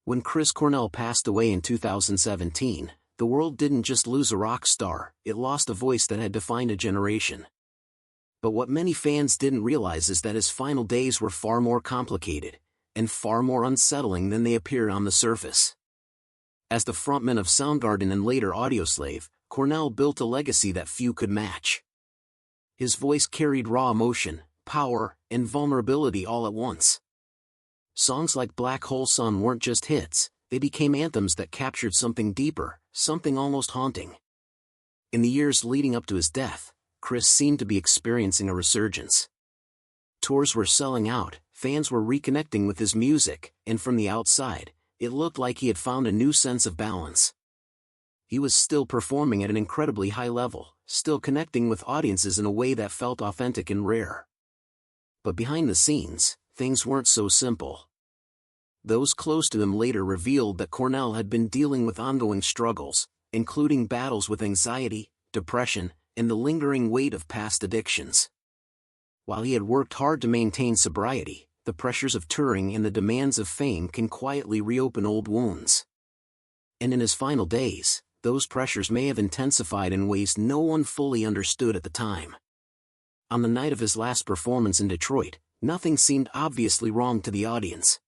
When Chris Cornell passed away in 2017, the world didn't just lose a rock star, it lost a voice that had defined a generation. But what many fans didn't realize is that his final days were far more complicated, and far more unsettling than they appeared on the surface. As the frontman of Soundgarden and later Audioslave, Cornell built a legacy that few could match. His voice carried raw emotion, power, and vulnerability all at once. Songs like Black Hole Sun weren't just hits, they became anthems that captured something deeper, something almost haunting. In the years leading up to his death, Chris seemed to be experiencing a resurgence. Tours were selling out, fans were reconnecting with his music, and from the outside, it looked like he had found a new sense of balance. He was still performing at an incredibly high level, still connecting with audiences in a way that felt authentic and rare. But behind the scenes, things weren't so simple. Those close to him later revealed that Cornell had been dealing with ongoing struggles, including battles with anxiety, depression, and the lingering weight of past addictions. While he had worked hard to maintain sobriety, the pressures of touring and the demands of fame can quietly reopen old wounds. And in his final days, those pressures may have intensified in ways no one fully understood at the time. On the night of his last performance in Detroit, nothing seemed obviously wrong to the audience.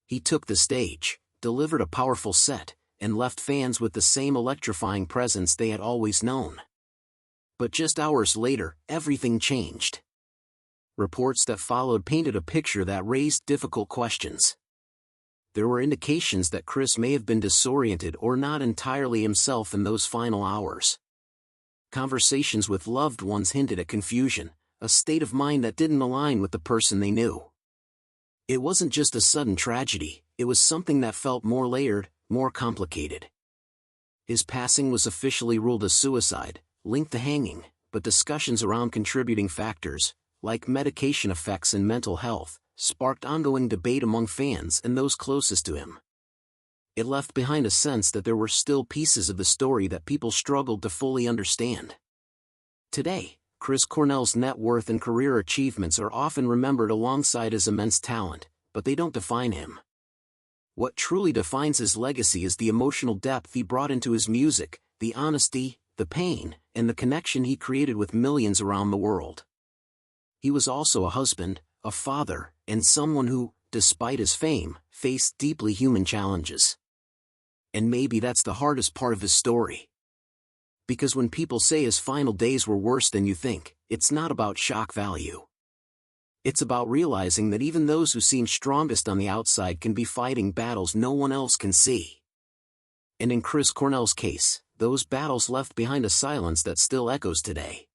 He took the stage, delivered a powerful set, and left fans with the same electrifying presence they had always known. But just hours later, everything changed. Reports that followed painted a picture that raised difficult questions. There were indications that Chris may have been disoriented or not entirely himself in those final hours. Conversations with loved ones hinted at confusion, a state of mind that didn't align with the person they knew. It wasn't just a sudden tragedy, it was something that felt more layered, more complicated. His passing was officially ruled a suicide, linked to hanging, but discussions around contributing factors, like medication effects and mental health, sparked ongoing debate among fans and those closest to him. It left behind a sense that there were still pieces of the story that people struggled to fully understand. Today, Chris Cornell's net worth and career achievements are often remembered alongside his immense talent, but they don't define him. What truly defines his legacy is the emotional depth he brought into his music, the honesty, the pain, and the connection he created with millions around the world. He was also a husband, a father, and someone who, despite his fame, faced deeply human challenges. And maybe that's the hardest part of his story. Because when people say his final days were worse than you think, it's not about shock value. It's about realizing that even those who seem strongest on the outside can be fighting battles no one else can see. And in Chris Cornell's case, those battles left behind a silence that still echoes today.